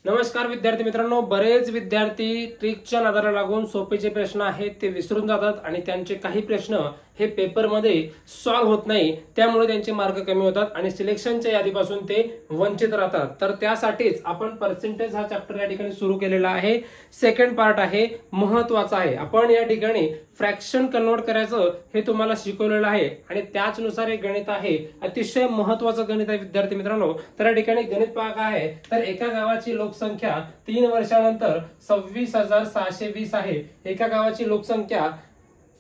नमस्कार विद्यार्थी मित्रांनो, बरेच विद्यार्थी ट्रिकच्या नादाला लागून सोपे जे प्रश्न आहेत ते विसरून जातात आणि त्यांचे काही प्रश्न हे पेपरमध्ये सॉल्व्ह होत नाही, त्यामुळे त्यांचे मार्क कमी होतात आणि सिलेक्शनच्या यादीपासून ते वंचित राहतात। तर त्यासाठीच आपण पर्सेंटेज हा चॅप्टर या ठिकाणी सुरू केलेला आहे। सेकंड पार्ट आहे, महत्त्वाचा आहे। आपण या ठिकाणी फ्रॅक्शन कन्वर्ट करायचं हे तुम्हाला शिकवलेलं आहे आणि त्याचनुसार एक गणित आहे, अतिशय महत्त्वाचं गणित आहे विद्यार्थी मित्रांनो। तर या ठिकाणी गणित पहा काय आहे, तर एका गावाची लोकसंख्या 3 वर्षानंतर 26,620 आहे। एका गावाची लोकसंख्या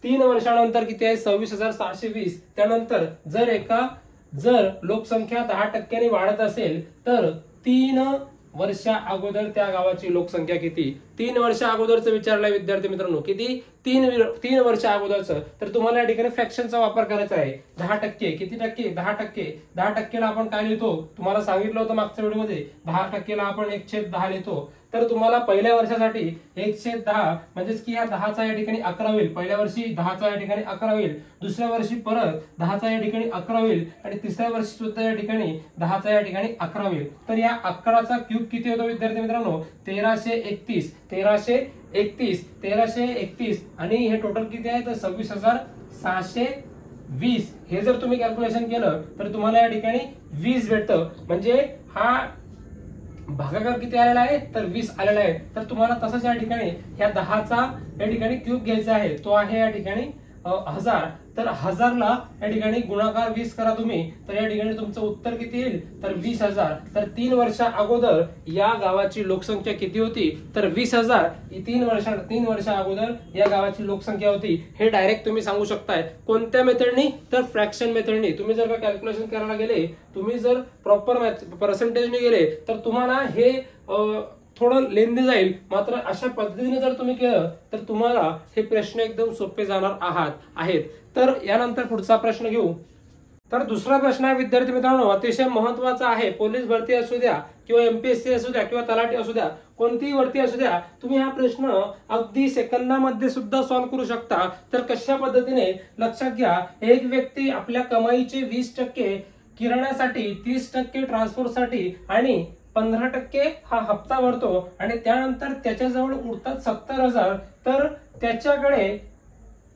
3 वर्षानंतर किती आहे, 26,620। त्यानंतर जर लोकसंख्या 10% वाढत असेल तर 3 वर्षा अगोदर त्या गावाची लोकसंख्या किती। 3 वर्षा अगोदरचं विचारलंय विद्यार्थी मित्रांनो, किती 3 वर्षा अगोदरचं। तर तुम्हाला या ठिकाणी फ्रॅक्शनचा वापर करायचा आहे। 10% किती टक्के, 10%। 10%ला आपण काय लिहितो, तुम्हाला सांगितलं होतं मागच्या व्हिडिओमध्ये, 10%ला आपण 1/10 लिहितो। तर तुम्हाला पहिल्या वर्षासाठी 1/10 म्हणजेच की या 10चा या ठिकाणी 11 होईल। पहिल्या वर्षी 10चा या ठिकाणी 11 होईल, दुसऱ्या वर्षी परत 10चा या ठिकाणी 11 होईल आणि तिसऱ्या वर्षी सुद्धा या ठिकाणी 10चा या ठिकाणी 11 होईल। तर या 11चा क्यूब किती होतो विद्यार्थी मित्रांनो, 1331। 1331 आणि हे टोटल किती आहे, तर 26,620। हे जर तुम्ही कॅल्क्युलेशन केलं तर तुम्हाला या ठिकाणी 20 भेटतं। म्हणजे हा भागाकार किती आलेला आहे, तर 20 आलेला आहे। तर तुम्हाला तसंच या ठिकाणी ह्या 10चा या ठिकाणी क्यूब घ्यायचा आहे, तो आहे या ठिकाणी 1000। तर 1000ला या ठिकाणी गुणाकार 20 करा तुम्ही, तर या ठिकाणी तुमचं उत्तर किती येईल, तर 20,000। तर 3 वर्षा अगोदर या गावाची लोकसंख्या किती होती, तर 20,000। 3 वर्षा अगोदर या गावाची लोकसंख्या होती। हे डायरेक्ट तुम्ही सांगू शकताय कोणत्या मेथडनी, तर फ्रॅक्शन मेथडनी। तुम्ही जर का कॅल्क्युलेशन करायला गेले, तुम्ही जर प्रॉपर पर्सेंटेजने गेले तर तुम्हाला हे थोडं लेंदी जाईल। मात्र अशा पद्धतीने जर तुम्ही केलं तर तुम्हाला हे प्रश्न एकदम सोपे जाणार आहेत। तर यानंतर पुढचा प्रश्न घेऊ। तर दुसरा प्रश्न आहे विद्यार्थी मित्रांनो, अतिशय महत्त्वाचा आहे। पोलीस भरती असू द्या किंवा एमपीएससी असू द्या किंवा तलाठी असू द्या, कोणतीही भरती असू द्या, तुम्ही हा प्रश्न अगदी सेकंदामध्ये सुद्धा सॉल्व्ह करू शकता। तर कशा पद्धतीने, लक्षात घ्या, एक व्यक्ती आपल्या कमाईचे 20% किराण्यासाठी, 30% ट्रान्सपोर्टसाठी आणि 15% हा हप्ता भरतो आणि त्यानंतर त्याच्याजवळ उरतात 70,000। तर त्याच्याकडे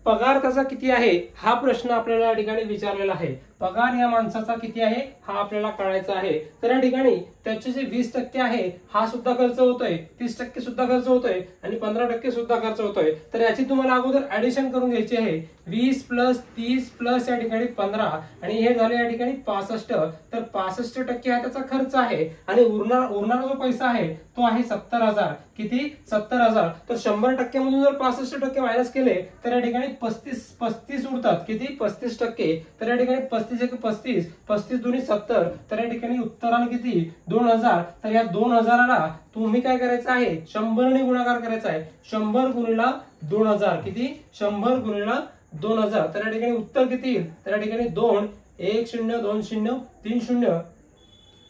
पगार त्याचा किती आहे, हा प्रश्न आपल्याला या ठिकाणी विचारलेला आहे। पगार या माणसाचा किती आहे हा आपल्याला कळायचा आहे। तर या ठिकाणी त्याचे जे 20% आहे हा सुद्धा खर्च होतोय, 30% सुद्धा खर्च होतोय आणि 15% सुद्धा खर्च होतोय। तर याची तुम्हाला अगोदर ऍडिशन करून घ्यायची आहे। 20 + 30 + या ठिकाणी 15 आणि हे झाले या ठिकाणी 65। तर 65% हा त्याचा खर्च आहे आणि उरणारा जो पैसा आहे तो आहे 70,000। किती, 70,000। तर 100% मधून जर 65% मायनस केले तर या ठिकाणी 35 उरतात। किती, 35%। तर या ठिकाणी 35 × 35, 35 × 70। तर या ठिकाणी उत्तर आलं किती, 2000। तर या 2000ला तुम्ही काय करायचं आहे, 100 ने गुणाकार करायचा आहे। 100 × 2000 किती, 100 × 2000। तर या ठिकाणी उत्तर किती येईल, तर या ठिकाणी 2 1 0 2 0 3 0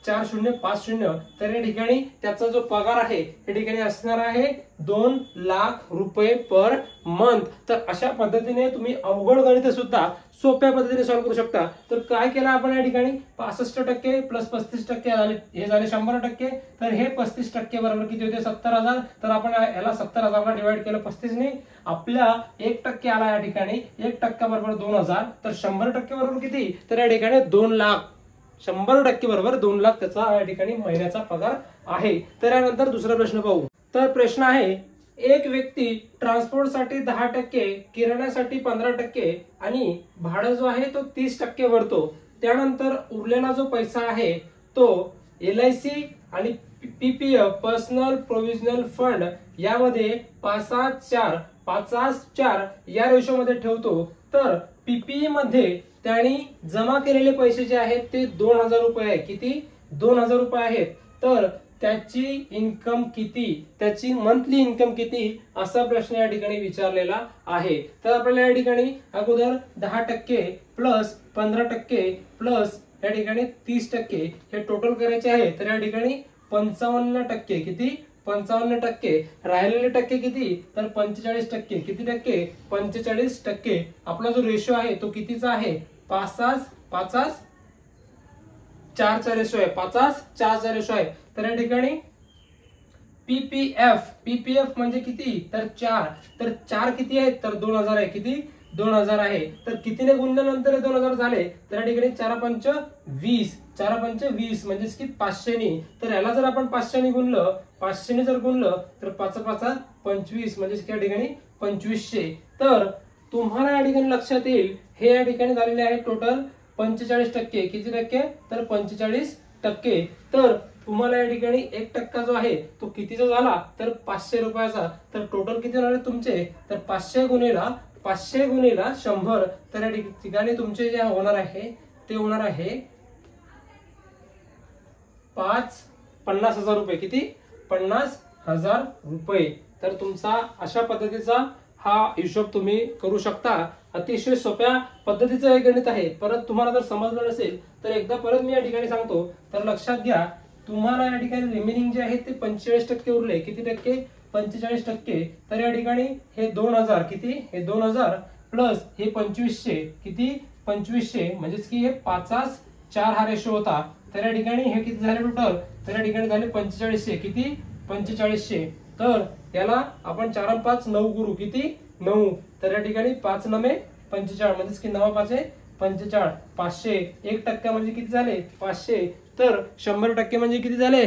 4 0 5 0। तर या ठिकाणी त्याचा जो पगार आहे या ठिकाणी असणार आहे 2 लाख रुपये पर मंथ। तर अशा पद्धतीने तुम्ही अवघड गणित सुद्धा सोप्या पद्धतीने सॉल्व्ह करू शकता। तर काय केलं आपण या ठिकाणी, 65% + 35% झाले, हे झाले 100%। तर हे 35% बरोबर किती होते, 70,000। तर आपण याला 70,000ला डिवाइड केलं 35 ने, आपल्या 1% आला या ठिकाणी। 1% बरोबर 2000। तर 100% बरोबर किती, तर या ठिकाणी 2 लाख। 100% बरोबर 2 लाख त्याचा या ठिकाणी महिन्याचा पगार आहे। तर यानंतर दुसरा प्रश्न पाहू। तर प्रश्न आहे, एक व्यक्ती ट्रान्सपोर्टसाठी 10%, किराण्यासाठी 15% आणि भाडं जो आहे तो 30% भरतो। त्यानंतर उरलेला जो पैसा आहे तो LIC आणि PPF पर्सनल प्रोव्हिजनल फंड यामध्ये 5-4 या रेशोमध्ये ठेवतो। तर PPE मध्ये त्यांनी जमा केलेले पैसे जे आहेत ते 2000 रुपये आहे। किती, 2000 रुपये आहेत। तर त्याची इन्कम किती, त्याची मंथली इन्कम किती, असा प्रश्न या ठिकाणी विचारलेला आहे। तर आपल्याला या ठिकाणी अगोदर 10% + 15% + या ठिकाणी 30% हे टोटल करायचे आहे। तर या ठिकाणी 55%, किती, 55%। राहिलेले टक्के किती, तर 45%। किती टक्के, 45%। आपला जो रेशो आहे तो कितीचा आहे, 5-4 चा रेशो आहे, 5-4 चा रेशो आहे। तर या ठिकाणी पीपीएफ म्हणजे किती तर 4, तर 4 किती आहे तर 2000 आहे, किती 2000 आहे, तर कितीने गुणल्यानंतर 2000 झाले तर या ठिकाणी 4 पंच 20, 4 पंच 20 म्हणजेच की 500 नी, तर याला जर आपण 500 नी गुणलं, 500 नी जर गुणलं तर 5 5 25 म्हणजेच या ठिकाणी 2500. तर तुम्हाला या ठिकाणी लक्षात येईल हे या ठिकाणी झालेले आहे टोटल 45%. किती टक्के तर 45%. तर तुम्हाला या ठिकाणी 1% जो आहे तो कितीचा झाला तर 500 रुपयाचा. तर टोटल किती होणार आहे तुमचे तर 500 गुणिला 100, तर या ठिकाणी तुमचे जे होणार आहे ते होणार आहे 50,000 रुपये. किती 50,000 रुपये. तर तुमचा अशा पद्धतीचा हा हिशोब तुम्ही करू शकता. अतिशय सोप्या पद्धतीचं हे गणित आहे. परत तुम्हाला जर समजलं नसेल तर एकदा परत मी या ठिकाणी सांगतो. तर लक्षात घ्या तुम्हाला या ठिकाणी रिमेनिंग जे आहे ते 45% उरले. किती टक्के 45%. तर या ठिकाणी हे 2000 किती हे 2000 प्लस हे 2500 किती 2500 म्हणजेच की हे 5:4 हा रेशो होता. तर या ठिकाणी हे किती झाले टोटल तर या ठिकाणी झाले 4500. किती 4500. तर याला आपण 4 5 9 करू. किती 9. तर या ठिकाणी 5 9 45 म्हणजेच की 9 5 45. 500 1% म्हणजे किती झाले 500. तर 100% म्हणजे किती झाले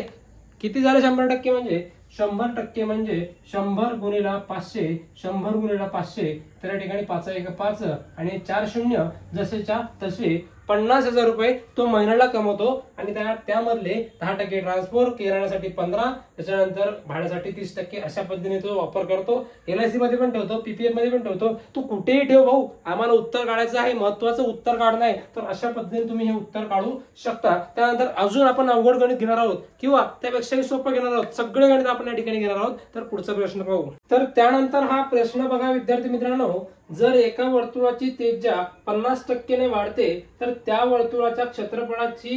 100% म्हणजे 100% म्हणजे 100 गुणिला 500, 100 गुणिला 500. तर या ठिकाणी 5 1 5 आणि 4 0 जसेच्या तसे 50,000 रुपये तो महिन्याला कमवतो. आणि त्यामधले 10% ट्रान्सपोर्ट, किराण्यासाठी 15, त्याच्यानंतर भाड्यासाठी 30% अशा पद्धतीने तो वापर करतो. LIC मध्ये पण ठेवतो, पीपीएफ मध्ये पण ठेवतो. तू कुठेही ठेव भाऊ, आम्हाला उत्तर काढायचं आहे, महत्वाचं उत्तर काढणं आहे. तर अशा पद्धतीने तुम्ही हे उत्तर काढू शकता. त्यानंतर अजून आपण अवघड गणित घेणार आहोत किंवा त्यापेक्षाही सोपं घेणार आहोत. सगळे गणित आपण या ठिकाणी घेणार आहोत. तर पुढचा प्रश्न पाहू. तर त्यानंतर हा प्रश्न बघा विद्यार्थी मित्रांनो, जर एका वर्तुळाची त्रिज्या 50% ने वाढते तर त्या वर्तुळाच्या क्षेत्रफळाची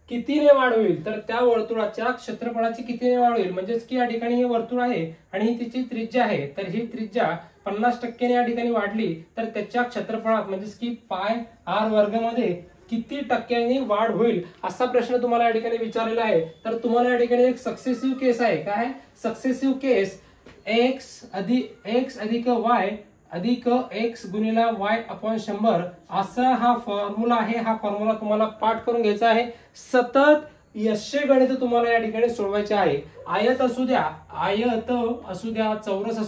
कितीने वाढ होईल. तर त्या वर्तुळाच्या क्षेत्रफळाची कितीने वाढ होईल म्हणजेच की या ठिकाणी हे वर्तुळ आहे आणि ही तिची त्रिज्या आहे. तर ही त्रिज्या 50% ने या ठिकाणी वाढली तर त्याच्या क्षेत्रफळात म्हणजेच की पाय r वर्ग मध्ये किती टक्क्यांनी वाढ होईल असा प्रश्न तुम्हाला या ठिकाणी विचारलेला आहे. तर तुम्हाला या ठिकाणी एक सक्सेसिव्ह केस आहे. काय सक्सेसिव्ह केस x अधिक y अधिक x गुणिला y अपॉन 100 असा हा फॉर्म्युला आहे. हा फॉर्म्युला तुम्हाला पाठ करून घ्यायचा आहे. सतत यशे गणित तुम्हाला या ठिकाणी सोडवायचे आहे. आयत असू द्या, चौरस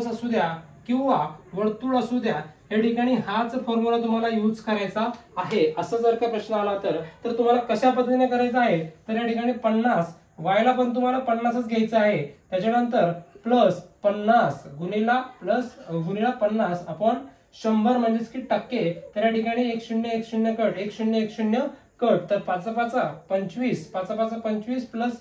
असू द्या किंवा वर्तुळ असू द्या, या ठिकाणी हाच फॉर्म्युला तुम्हाला यूज करायचा आहे. असं जर का प्रश्न आला तर तुम्हाला कशा पद्धतीने करायचं आहे तर या ठिकाणी 50 y ला पण तुम्हाला 50च घ्यायचं आहे. त्याच्यानंतर प्लस 50 गुणिला 50 अपॉन 100 म्हणजेच की टक्के. तर या ठिकाणी 1 0 1 0 कट 1 0 1 0 कट. तर 5 5 25 5 5 25 प्लस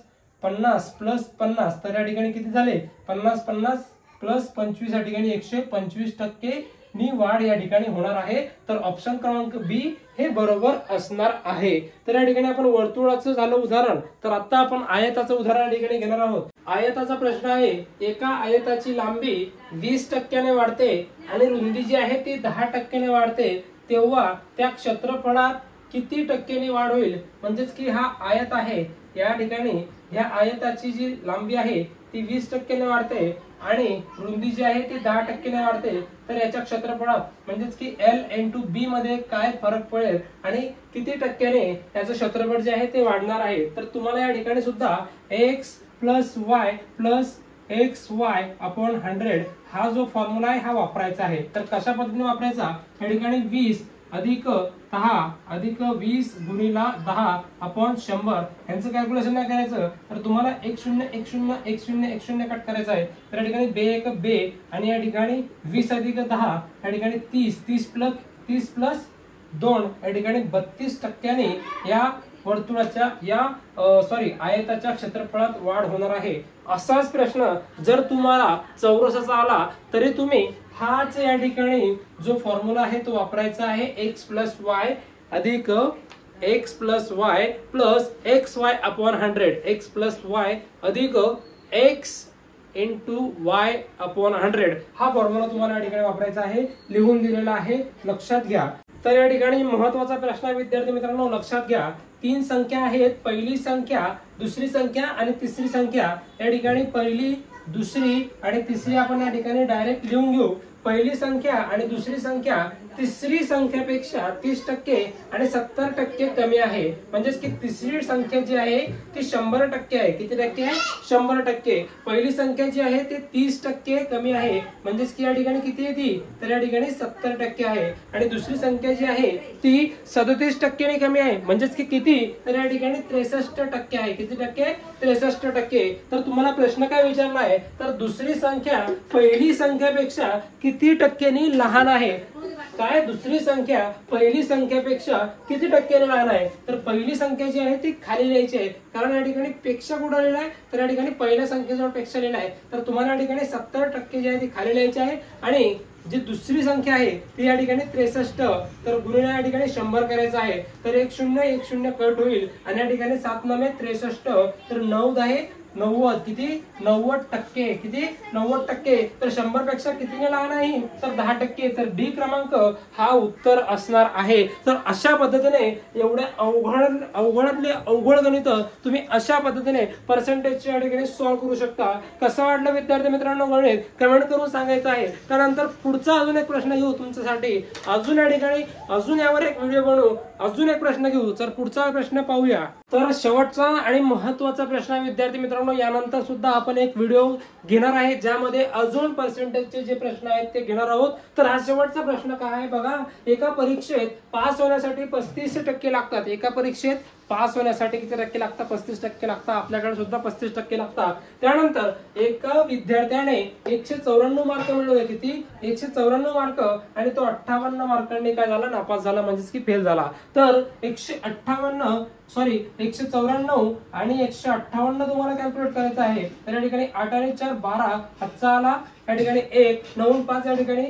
50 प्लस 50. तर या ठिकाणी किती झाले 50 50 प्लस 25 या ठिकाणी 125% नी वाढ या ठिकाणी होणार आहे. तर ऑप्शन क्रमांक बी हे बरोबर असणार आहे. तर या ठिकाणी आपण वर्तुळाचं झालं उदाहरण. तर आता आपण आयताचं उदाहरण या ठिकाणी घेणार आहोत. आयताचा प्रश्न आहे. एका आयताची लांबी 20% ने वाढते आणि रुंदी जी आहे ती 10% ने वाढते तेव्हा त्या क्षेत्रफळात किती टक्क्यांनी वाढ होईल. म्हणजेच की हा आयत आहे, या ठिकाणी या आयताची जी लांबी आहे ती 20% ने वाढते आणि रुंदी जी आहे ती 10% ने वाढते. तर याच्या क्षेत्रफळात म्हणजेच की L × B मध्ये काय फरक पडेल आणि किती टक्क्याने याचं क्षेत्रफळ जे आहे ते वाढणार आहे. तर तुम्हाला या ठिकाणी सुद्धा x + y + xy अपॉन 100 हा जो फॉर्म्युला आहे हा वापरायचा आहे. तर कशा पद्धतीने वापरायचा या ठिकाणी 20 अधिक 10 अधिक 20 गुणिला 10 अपॉन 100 यांचं कॅल्क्युलेशन नाही करायचं. तर तुम्हाला 1 0 1 0 1 0 1 0 कट करायचं आहे. तर या ठिकाणी 2 1 2 आणि या ठिकाणी 20 अधिक 10 या ठिकाणी 30 प्लस 2 या ठिकाणी 32% या वर्तुळाच्या आयताच्या क्षेत्रफळात वाढ होणार आहे. असाच प्रश्न जर तुम्हाला चौरसाचा आला तरी तुम्ही हाच या ठिकाणी जो फॉर्म्युला आहे तो वापरायचा आहे. x + y अधिक x + y + xy upon 100 x + y अधिक x × y अपॉन 100 हा फॉर्म्युला तुम्हाला या ठिकाणी वापरायचा आहे. लिहून दिलेला आहे, लक्षात घ्या. तर या ठिकाणी महत्वाचा प्रश्न आहे विद्यार्थी मित्रांनो, लक्षात घ्या. 3 संख्या आहेत, पहिली संख्या, दुसरी संख्या आणि तिसरी संख्या. या ठिकाणी पहिली, दुसरी आणि तिसरी आपण या ठिकाणी डायरेक्ट लिहून घेऊ. पहिली संख्या आणि दुसरी संख्या तिसरी संख्यापेक्षा 30% आणि 70% कमी आहे. म्हणजेच की तिसरी संख्या जी आहे ती 100% आहे. किती टक्के आहे? 100%. पहिली संख्या जी आहे ती 30% कमी आहे. म्हणजेच की या ठिकाणी किती आहे ती? तर या ठिकाणी 70% आहे. आणि दुसरी संख्या जी आहे ती 37% कमी आहे. म्हणजेच की किती? तर या ठिकाणी 63% आहे. किती टक्के? 63%. तर तुम्हाला प्रश्न काय विचारला आहे? तर दुसरी संख्या पहिली संख्यापेक्षा किती टक्क्यांनी लहान आहे? काय? दुसरी संख्या पहिली संख्यापेक्षा किती टक्क्याने लहान आहे? तर पहिली संख्या जी आहे ती खाली लिहायची आहे, कारण या ठिकाणी पेक्षा कुठं लिहिलं आहे? तर या ठिकाणी पहिल्या संख्येजवळ पेक्षा लिहिलं आहे. तर तुम्हाला या ठिकाणी 70% जी आहे ती खाली लिहायची आहे. आणि जी दुसरी संख्या आहे ती या ठिकाणी 63, तर गुणिले या ठिकाणी 100 करायचं आहे. तर 1 0 कट होईल आणि या ठिकाणी 7 9 63, तर 9 10 90. किती? 90%. किती? 90%. तर 100 पेक्षा कितीने लहान आहे? तर 10%. तर डी क्रमांक हा उत्तर असणार आहे. तर अशा पद्धतीने एवढ्या अवघडातले अवघड गणित तुम्ही अशा पद्धतीने पर्सेंटेजच्या ठिकाणी सॉल्व्ह करू शकता. कसं वाटलं विद्यार्थी मित्रांनो गणित? कमेंट करून सांगायचं आहे. त्यानंतर पुढचा अजून एक प्रश्न घेऊ तुमच्यासाठी. अजून या ठिकाणी अजून यावर एक व्हिडिओ बनवू, अजून एक प्रश्न घेऊ. तर पुढचा प्रश्न पाहूया. तर शेवटचा आणि महत्वाचा प्रश्न आहे विद्यार्थी मित्रांनो, यानंतर सुद्धा आपण एक व्हिडिओ घेणार आहे ज्यामध्ये अजून पर्सेंटेजचे जे प्रश्न आहेत ते घेणार आहोत. तर हा शेवटचा प्रश्न काय आहे बघा. एका परीक्षेत पास होण्यासाठी 35% लागतात. एका परीक्षेत पास होण्यासाठी किती टक्के लागतात? 35% लागतात. आपल्याकडे सुद्धा 35% लागतात. त्यानंतर एका विद्यार्थ्याने 194 मार्क मिळवले. किती? 194 मार्क. आणि तो 58 मार्कांनी काय झाला? नापास झाला, म्हणजेच की फेल झाला. तर 194 आणि 158 तुम्हाला कॅल्क्युलेट करायचं आहे. तर या ठिकाणी 8 आणि 4 12, हातचा आला या ठिकाणी 1, 9 आणि 5 या ठिकाणी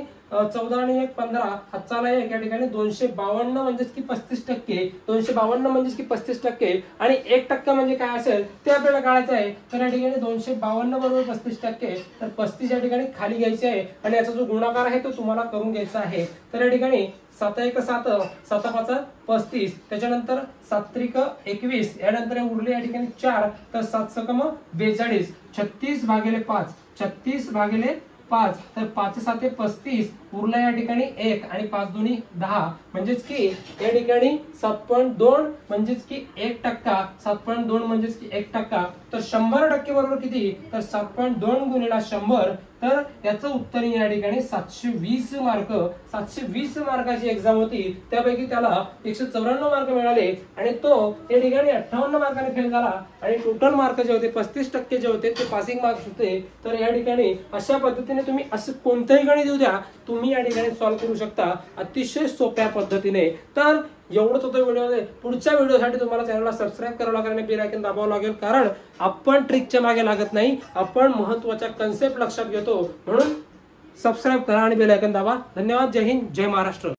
14 आणि 1 15, हातचा आला 1 या ठिकाणी 252 म्हणजेच की 35%. 252 म्हणजेच की 35%. आणि 1% म्हणजे काय असेल ते आपल्याला काढायचं आहे. तर या ठिकाणी 252 बरोबर 35%. तर 35 या ठिकाणी खाली घ्यायचे आहे आणि याचा जो गुणाकार आहे तो तुम्हाला करून घ्यायचा आहे. तर या ठिकाणी 7 1 7, 7 5 35, त्याच्यानंतर 7 3 21, यानंतर उरले या ठिकाणी 4, तर 7 6 42, 36/5, 36/5, तर 5 7 35, उरला या ठिकाणी 1 आणि 5 2 10, म्हणजेच की या ठिकाणी 7.2 म्हणजेच की 1%. 7.2 म्हणजेच की 1%. तर 100% बरोबर किती? तर 7.2 गुणिले 100. तर याचं उत्तर या ठिकाणी 720 मार्क. 720 मार्काची एक्झाम होती, त्यापैकी त्याला 194 मार्क मिळाले आणि तो या ठिकाणी 58 मार्काने फेल झाला. आणि टोटल मार्क जे होते 35% जे होते ते पासिंग मार्क्स होते. तर या ठिकाणी अशा पद्धतीने तुम्ही असं कोणतेही गणित येऊ द्या, तुम्ही या ठिकाणी सॉल्व्ह करू शकता अतिशय सोप्या पद्धतीने. तर एवढंच होतं व्हिडिओ. पुढच्या व्हिडिओसाठी तुम्हाला चॅनलला सबस्क्राईब करावं लागेल आणि बेल आयकॉन दाबावं लागेल, कारण आपण ट्रिकच्या मागे लागत नाही, आपण महत्त्वाच्या कन्सेप्ट लक्षात घेतो. म्हणून सबस्क्राईब करा आणि बेल आयकॉन दाबा. धन्यवाद. जय हिंद, जय महाराष्ट्र.